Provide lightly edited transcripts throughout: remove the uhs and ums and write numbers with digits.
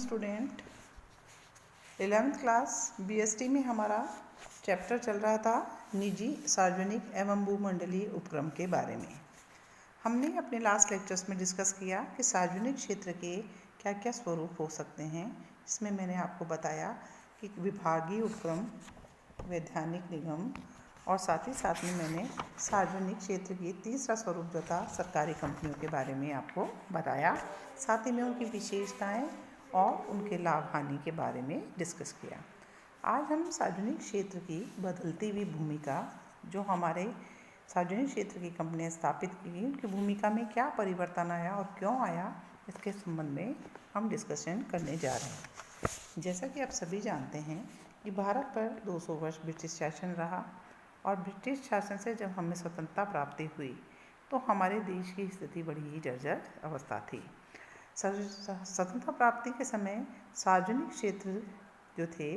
Student. 11th class BST में हमारा chapter चल रहा था निजी सार्वजनिक एवं भूमंडलीय उपक्रम के बारे में। हमने अपने लास्ट लेक्चर्स में डिस्कस किया कि सार्वजनिक क्षेत्र के क्या क्या स्वरूप हो सकते हैं। इसमें मैंने आपको बताया कि विभागीय उपक्रम, वैधानिक निगम और साथ ही साथ में मैंने सार्वजनिक क्षेत्र की तीसरा स्वरूप जो था सरकारी कंपनियों के बारे में आपको बताया। साथ ही में उनकी विशेषताएं और उनके लाभ हानि के बारे में डिस्कस किया। आज हम सार्वजनिक क्षेत्र की बदलती हुई भूमिका, जो हमारे सार्वजनिक क्षेत्र की कंपनियां स्थापित की, उनकी भूमिका में क्या परिवर्तन आया और क्यों आया, इसके संबंध में हम डिस्कशन करने जा रहे हैं। जैसा कि आप सभी जानते हैं कि भारत पर 200 वर्ष ब्रिटिश शासन रहा और ब्रिटिश शासन से जब हमें स्वतंत्रता प्राप्ति हुई तो हमारे देश की स्थिति बड़ी ही जर्जर अवस्था थी। स्वतंत्रता प्राप्ति के समय सार्वजनिक क्षेत्र जो थे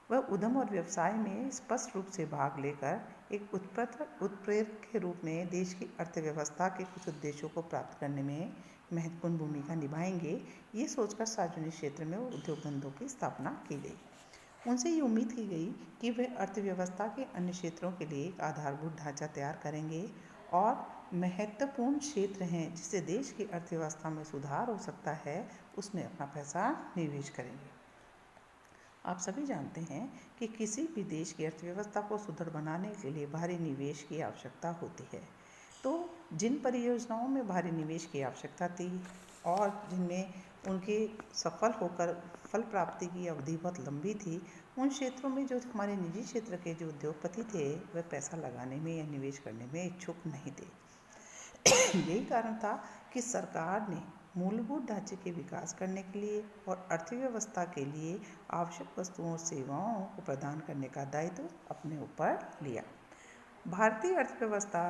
वह उद्यम और व्यवसाय में स्पष्ट रूप से भाग लेकर एक उत्प्रेरक के रूप में देश की अर्थव्यवस्था के कुछ उद्देश्यों को प्राप्त करने में महत्वपूर्ण भूमिका निभाएंगे, ये सोचकर सार्वजनिक क्षेत्र में उद्योग धंधों की स्थापना की गई। उनसे ये उम्मीद की गई कि वे अर्थव्यवस्था के अन्य क्षेत्रों के लिए एक आधारभूत ढांचा तैयार करेंगे और महत्वपूर्ण क्षेत्र हैं जिससे देश की अर्थव्यवस्था में सुधार हो सकता है, उसमें अपना पैसा निवेश करेंगे। आप सभी जानते हैं कि किसी भी देश की अर्थव्यवस्था को सुदृढ़ बनाने के लिए भारी निवेश की आवश्यकता होती है। तो जिन परियोजनाओं में भारी निवेश की आवश्यकता थी और जिनमें उनके सफल होकर फल प्राप्ति की अवधि बहुत लंबी थी, उन क्षेत्रों में जो हमारे निजी क्षेत्र के जो उद्योगपति थे वह पैसा लगाने में या निवेश करने में इच्छुक नहीं थे। यही कारण था कि सरकार ने मूलभूत ढांचे के विकास करने के लिए और अर्थव्यवस्था के लिए आवश्यक वस्तुओं और सेवाओं को प्रदान करने का दायित्व अपने ऊपर लिया। भारतीय अर्थव्यवस्था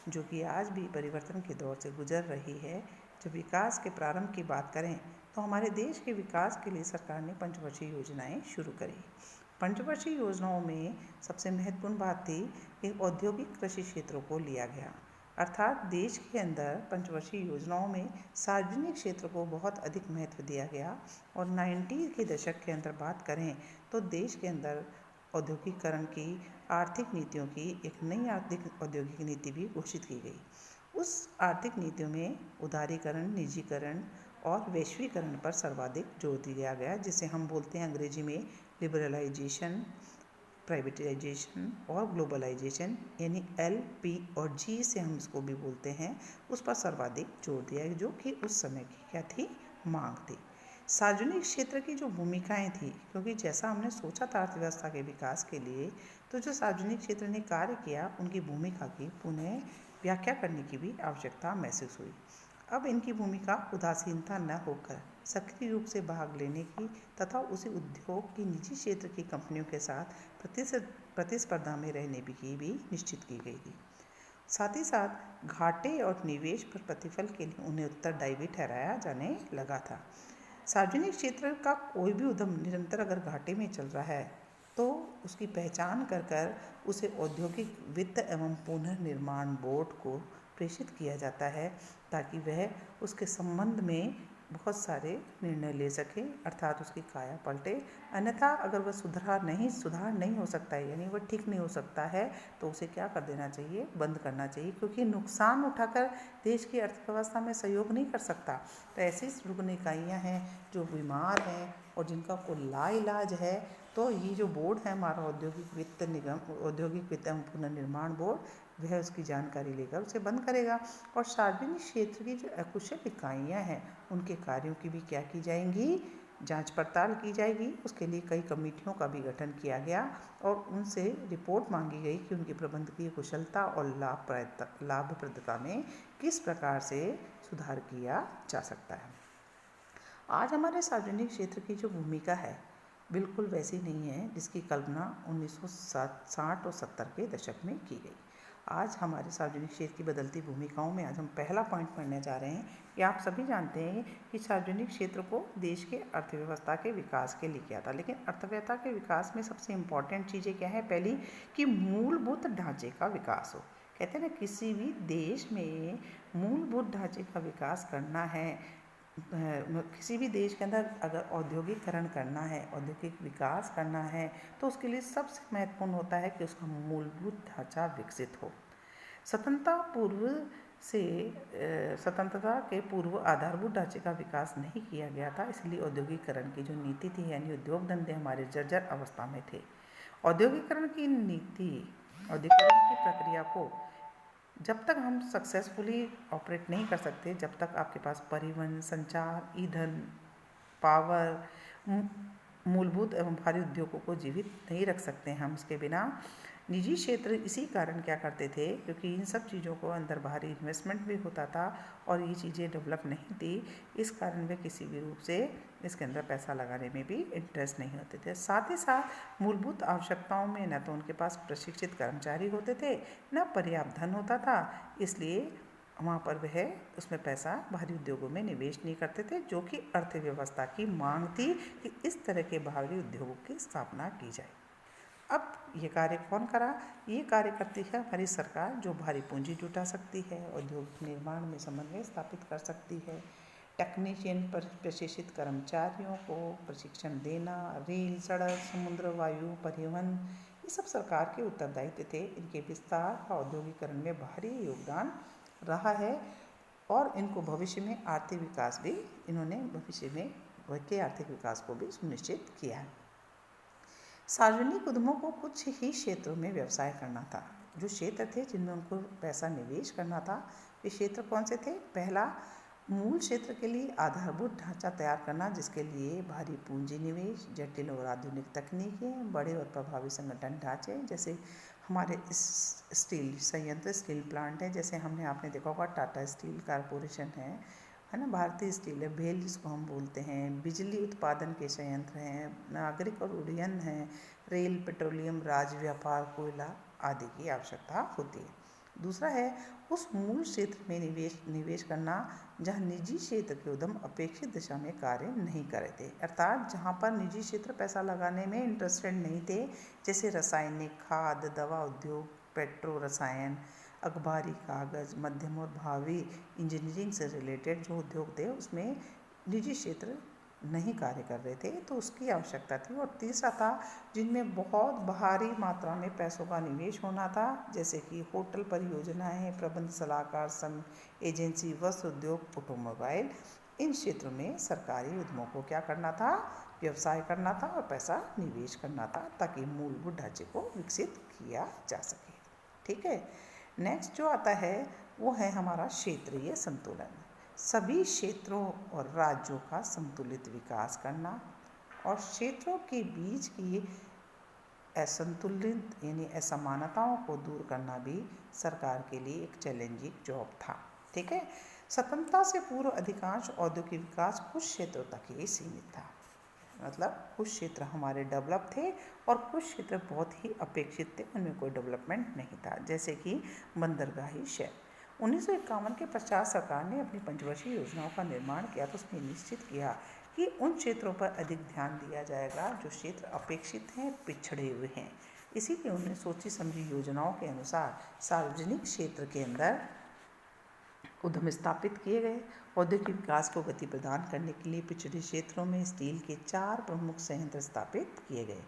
जो कि आज भी परिवर्तन के दौर से गुजर रही है, जब विकास के प्रारंभ की बात करें तो हमारे देश के विकास के लिए सरकार ने पंचवर्षीय योजनाएं शुरू करी। पंचवर्षीय योजनाओं में सबसे महत्वपूर्ण बात थी कि औद्योगिक कृषि क्षेत्रों को लिया गया, अर्थात देश के अंदर पंचवर्षीय योजनाओं में सार्वजनिक क्षेत्र को बहुत अधिक महत्व दिया गया। और 90 के दशक के अंदर बात करें तो देश के अंदर औद्योगिकरण की, आर्थिक नीतियों की एक नई आर्थिक औद्योगिक नीति भी घोषित की गई। उस आर्थिक नीतियों में उदारीकरण, निजीकरण और वैश्वीकरण पर सर्वाधिक जोर दिया गया, जिसे हम बोलते हैं अंग्रेजी में लिबरलाइजेशन, प्राइवेटाइजेशन और ग्लोबलाइजेशन, यानी LP और G से हम इसको भी बोलते हैं। उस पर सर्वाधिक जोर दिया जो कि उस समय की क्या थी, मांग थी। सार्वजनिक क्षेत्र की जो भूमिकाएं थी, क्योंकि जैसा हमने सोचा था अर्थव्यवस्था के विकास के लिए, तो जो सार्वजनिक क्षेत्र ने कार्य किया उनकी भूमिका की पुनः व्याख्या करने की भी आवश्यकता महसूस हुई। अब इनकी भूमिका उदासीनता न होकर सक्रिय रूप से भाग लेने की तथा उसी उद्योग की निजी क्षेत्र की कंपनियों के साथ प्रतिस्पर्धा में रहने की भी निश्चित की गई थी। साथ ही साथ घाटे और निवेश पर प्रतिफल के लिए उन्हें उत्तरदायी भी ठहराया जाने लगा था। सार्वजनिक क्षेत्र का कोई भी उद्यम निरंतर अगर घाटे में चल रहा है तो उसकी पहचान कर उसे औद्योगिक वित्त एवं पुनर्निर्माण बोर्ड को प्रेषित किया जाता है, ताकि वह उसके संबंध में बहुत सारे निर्णय ले सके, अर्थात उसकी काया पलटे। अन्यथा अगर वह सुधार नहीं हो सकता है, यानी वह ठीक नहीं हो सकता है, तो उसे क्या कर देना चाहिए, बंद करना चाहिए, क्योंकि नुकसान उठाकर देश की अर्थव्यवस्था में सहयोग नहीं कर सकता। तो ऐसी रुग्ण इकाइयाँ हैं जो बीमार हैं और जिनका कोई लाइलाज है, तो ये जो बोर्ड है हमारा औद्योगिक वित्त निगम, औद्योगिक वित्त एवं पुनर्निर्माण बोर्ड, वह उसकी जानकारी लेकर उसे बंद करेगा। और सार्वजनिक क्षेत्र की जो अकुशल इकाइयाँ हैं उनके कार्यों की भी क्या की जाएंगी, जांच पड़ताल की जाएगी। उसके लिए कई कमेटियों का भी गठन किया गया और उनसे रिपोर्ट मांगी गई कि उनकी प्रबंधकीय कुशलता और लाभप्रदता में किस प्रकार से सुधार किया जा सकता है। आज हमारे सार्वजनिक क्षेत्र की जो भूमिका है बिल्कुल वैसी नहीं है जिसकी कल्पना 1960 और 70 के दशक में की गई। आज हमारे सार्वजनिक क्षेत्र की बदलती भूमिकाओं में आज हम पहला पॉइंट पढ़ने जा रहे हैं कि आप सभी जानते हैं कि सार्वजनिक क्षेत्र को देश के अर्थव्यवस्था के विकास के लिए किया था। लेकिन अर्थव्यवस्था के विकास में सबसे इम्पॉर्टेंट चीज़ें क्या है? पहली कि मूलभूत ढांचे का विकास हो। कहते हैं ना, किसी भी देश में मूलभूत ढांचे का विकास करना है, किसी भी देश के अंदर अगर औद्योगिकरण करना है, औद्योगिक विकास करना है, तो उसके लिए सबसे महत्वपूर्ण होता है कि उसका मूलभूत ढांचा विकसित हो। स्वतंत्रता के पूर्व आधारभूत ढांचे का विकास नहीं किया गया था, इसलिए औद्योगिकरण की जो नीति थी यानी उद्योग धंधे हमारे जर्जर अवस्था में थे। औद्योगिकरण की प्रक्रिया को जब तक हम सक्सेसफुली ऑपरेट नहीं कर सकते, जब तक आपके पास परिवहन, संचार, ईंधन, पावर, मूलभूत एवं भारी उद्योगों को जीवित नहीं रख सकते हम इसके बिना। निजी क्षेत्र इसी कारण क्या करते थे, क्योंकि इन सब चीज़ों को अंदर बाहरी इन्वेस्टमेंट भी होता था और ये चीज़ें डेवलप नहीं थी, इस कारण वे किसी भी रूप से इसके अंदर पैसा लगाने में भी इंटरेस्ट नहीं होते थे। साथ ही साथ मूलभूत आवश्यकताओं में न तो उनके पास प्रशिक्षित कर्मचारी होते थे, न पर्याप्त धन होता था, इसलिए वहाँ पर वह उसमें पैसा बाहरी उद्योगों में निवेश नहीं करते थे, जो कि अर्थव्यवस्था की मांग थी कि इस तरह के बाहरी उद्योगों की स्थापना की जाए। अब ये कार्य कौन करा? ये कार्य करती है हमारी सरकार, जो भारी पूंजी जुटा सकती है, औद्योगिक निर्माण में समन्वय स्थापित कर सकती है, टेक्नीशियन पर प्रशिक्षित कर्मचारियों को प्रशिक्षण देना, रेल, सड़क, समुद्र, वायु, परिवहन, ये सब सरकार के उत्तरदायित्व थे। इनके विस्तार और औद्योगिकरण में भारी योगदान रहा है और इनको भविष्य में आर्थिक विकास भी इन्होंने भविष्य में के आर्थिक विकास को भी सुनिश्चित किया है। सार्वजनिक उद्यमों को कुछ ही क्षेत्रों में व्यवसाय करना था। जो क्षेत्र थे जिनमें उनको पैसा निवेश करना था, वे क्षेत्र कौन से थे? पहला, मूल क्षेत्र के लिए आधारभूत ढांचा तैयार करना, जिसके लिए भारी पूंजी निवेश, जटिल और आधुनिक तकनीकें, बड़े और प्रभावी संगठन ढांचे, जैसे हमारे स्टील संयंत्र, स्टील प्लांट है, जैसे आपने देखा होगा टाटा स्टील कॉरपोरेशन है ना, भारतीय स्टील है, भेल जिसको हम बोलते हैं, बिजली उत्पादन के संयंत्र हैं, नागरिक और उड्डयन हैं, रेल, पेट्रोलियम, राज्य व्यापार, कोयला आदि की आवश्यकता होती है। दूसरा है उस मूल क्षेत्र में निवेश करना जहां निजी क्षेत्र के उद्यम अपेक्षित दिशा में कार्य नहीं कर रहे थे, अर्थात जहां पर निजी क्षेत्र पैसा लगाने में इंटरेस्टेड नहीं थे, जैसे रासायनिक, खाद, दवा उद्योग, पेट्रो रसायन, अखबारी कागज़, मध्यम और भावी इंजीनियरिंग से रिलेटेड जो उद्योग थे उसमें निजी क्षेत्र नहीं कार्य कर रहे थे, तो उसकी आवश्यकता थी। और तीसरा था जिनमें बहुत भारी मात्रा में पैसों का निवेश होना था, जैसे कि होटल परियोजनाएं, प्रबंध सलाहकार संघ, एजेंसी, वस्त्र उद्योग, ऑटोमोबाइल। इन क्षेत्रों में सरकारी उद्यमों को क्या करना था? व्यवसाय करना था और पैसा निवेश करना था, ताकि मूलभूत ढांचे को विकसित किया जा सके। ठीक है, नेक्स्ट जो आता है वो है हमारा क्षेत्रीय संतुलन। सभी क्षेत्रों और राज्यों का संतुलित विकास करना और क्षेत्रों के बीच की असंतुलित यानी असमानताओं को दूर करना भी सरकार के लिए एक चैलेंजिंग जॉब था। ठीक है, स्वतंत्रता से पूर्व अधिकांश औद्योगिक विकास कुछ क्षेत्रों तक ही सीमित था, मतलब कुछ क्षेत्र हमारे डेवलप थे और कुछ क्षेत्र बहुत ही अपेक्षित थे, उनमें कोई डेवलपमेंट नहीं था, जैसे कि बंदरगाही शहर। 1951 के पश्चात सरकार ने अपनी पंचवर्षीय योजनाओं का निर्माण किया, तो उसमें निश्चित किया कि उन क्षेत्रों पर अधिक ध्यान दिया जाएगा जो क्षेत्र अपेक्षित हैं, पिछड़े हुए हैं। इसीलिए उन्होंने सोची समझी योजनाओं के अनुसार सार्वजनिक क्षेत्र के अंदर उद्यम स्थापित किए गए। औद्योगिक विकास को गति प्रदान करने के लिए पिछड़े क्षेत्रों में स्टील के 4 प्रमुख संयंत्र स्थापित किए गए।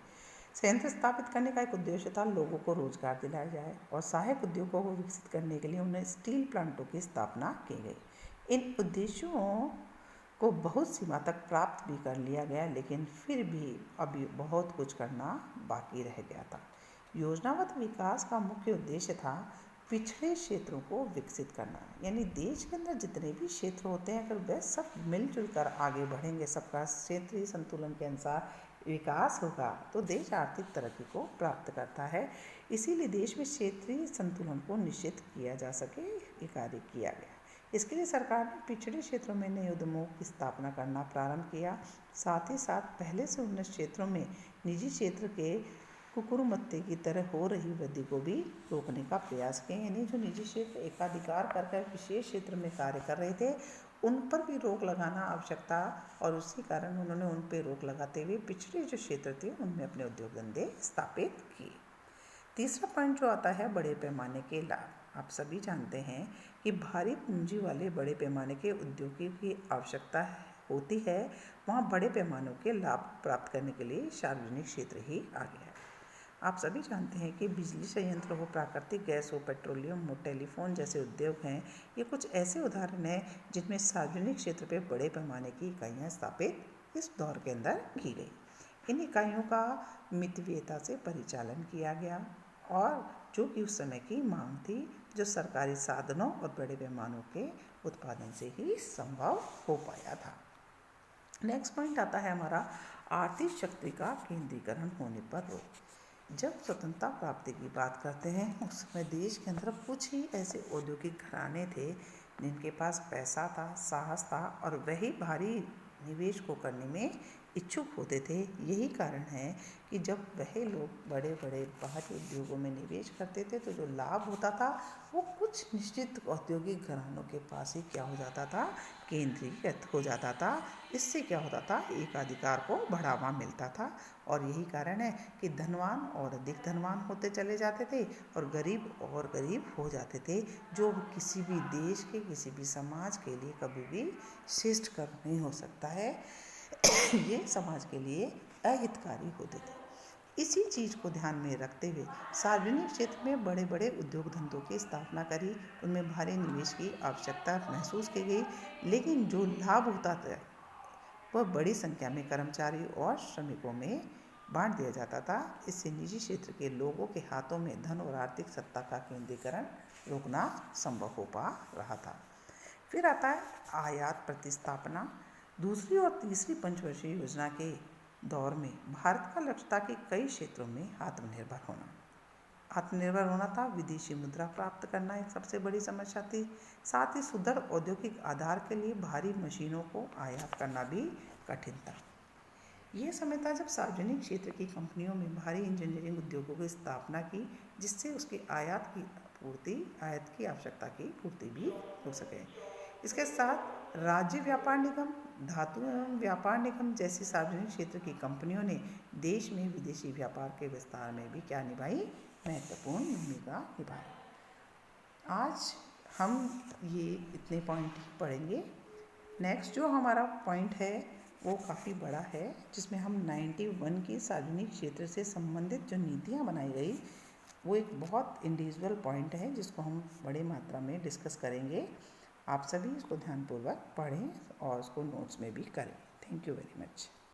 संयंत्र स्थापित करने का एक उद्देश्य था लोगों को रोजगार दिलाया जाए और सहायक उद्योगों को विकसित करने के लिए उन्हें स्टील प्लांटों की स्थापना की गई। इन उद्देश्यों को बहुत सीमा तक प्राप्त भी कर लिया गया, लेकिन फिर भी अभी बहुत कुछ करना बाकी रह गया था। योजनाबद्ध विकास का मुख्य उद्देश्य था पिछड़े क्षेत्रों को विकसित करना, यानी देश के अंदर जितने भी क्षेत्र होते हैं, अगर वह सब मिलजुल कर आगे बढ़ेंगे, सबका क्षेत्रीय संतुलन के अनुसार विकास होगा, तो देश आर्थिक तरक्की को प्राप्त करता है। इसीलिए देश में क्षेत्रीय संतुलन को निश्चित किया जा सके, ये कार्य किया गया। इसके लिए सरकार ने पिछड़े क्षेत्रों में नए उद्यमों की स्थापना करना प्रारंभ किया। साथ ही साथ पहले से उन्नत क्षेत्रों में निजी क्षेत्र के कुकुरमुत्ते की तरह हो रही वृद्धि को भी रोकने का प्रयास किया, यानी जो निजी क्षेत्र एकाधिकार कर विशेष क्षेत्र में कार्य कर रहे थे उन पर भी रोक लगाना आवश्यकता, और उसी कारण उन्होंने उन पर रोक लगाते हुए पिछड़े जो क्षेत्र थे उनमें अपने उद्योग धंधे स्थापित किए। तीसरा पॉइंट जो आता है बड़े पैमाने के लाभ। आप सभी जानते हैं कि भारी पूंजी वाले बड़े पैमाने के उद्योगों की आवश्यकता होती है। वहाँ बड़े पैमानों के लाभ प्राप्त करने के लिए सार्वजनिक क्षेत्र ही आगे है। आप सभी जानते हैं कि बिजली संयंत्र हो, प्राकृतिक गैस हो, पेट्रोलियम हो, टेलीफोन जैसे उद्योग हैं, ये कुछ ऐसे उदाहरण हैं जिनमें सार्वजनिक क्षेत्र पर बड़े पैमाने की इकाइयाँ स्थापित इस दौर के अंदर की गई। इन इकाइयों का मितव्ययता से परिचालन किया गया और जो कि उस समय की मांग थी, जो सरकारी साधनों और बड़े पैमानों के उत्पादन से ही संभव हो पाया था। नेक्स्ट पॉइंट आता है हमारा आर्थिक शक्ति का केंद्रीकरण होने पर रोक। जब स्वतंत्रता प्राप्ति की बात करते हैं उस समय देश के अंदर कुछ ही ऐसे औद्योगिक घराने थे जिनके पास पैसा था, साहस था और वही भारी निवेश को करने में इच्छुक होते थे। यही कारण है कि जब वह लोग बड़े बड़े बाहरी उद्योगों में निवेश करते थे तो जो लाभ होता था वो कुछ निश्चित औद्योगिक घरानों के पास ही क्या हो जाता था, केंद्रीकृत हो जाता था। इससे क्या होता था, एकाधिकार को बढ़ावा मिलता था और यही कारण है कि धनवान और अधिक धनवान होते चले जाते थे और गरीब हो जाते थे, जो किसी भी देश के, किसी भी समाज के लिए कभी भी श्रेष्ठ कर्म नहीं हो सकता है। ये समाज के लिए अहितकारी होते थे। इसी चीज़ को ध्यान में रखते हुए सार्वजनिक क्षेत्र में बड़े बड़े उद्योग धंधों की स्थापना करी। उनमें भारी निवेश की आवश्यकता महसूस की गई, लेकिन जो लाभ होता था वह बड़ी संख्या में कर्मचारी और श्रमिकों में बांट दिया जाता था। इससे निजी क्षेत्र के लोगों के हाथों में धन और आर्थिक सत्ता का केंद्रीकरण रोकना संभव हो पा रहा था। फिर आता है आयात प्रतिस्थापना। दूसरी और तीसरी पंचवर्षीय योजना के दौर में भारत का लक्ष्य था कि कई क्षेत्रों में आत्मनिर्भर होना था। विदेशी मुद्रा प्राप्त करना एक सबसे बड़ी समस्या थी। साथ ही सुदृढ़ औद्योगिक आधार के लिए भारी मशीनों को आयात करना भी कठिन था। यह समय था जब सार्वजनिक क्षेत्र की कंपनियों में भारी इंजीनियरिंग उद्योगों की स्थापना की, जिससे उसकी आयात की आवश्यकता की पूर्ति भी हो सके। इसके साथ राज्य व्यापार निगम, धातु एवं व्यापार निगम जैसी सार्वजनिक क्षेत्र की कंपनियों ने देश में विदेशी व्यापार के विस्तार में भी क्या निभाई, महत्वपूर्ण भूमिका निभाई। आज हम ये इतने पॉइंट पढ़ेंगे। नेक्स्ट जो हमारा पॉइंट है वो काफ़ी बड़ा है, जिसमें हम 91 की सार्वजनिक क्षेत्र से संबंधित जो नीतियाँ बनाई गई वो एक बहुत इंडिविजुअल पॉइंट है जिसको हम बड़े मात्रा में डिस्कस करेंगे। आप सभी इसको ध्यानपूर्वक पढ़ें और उसको नोट्स में भी करें। Thank you very much.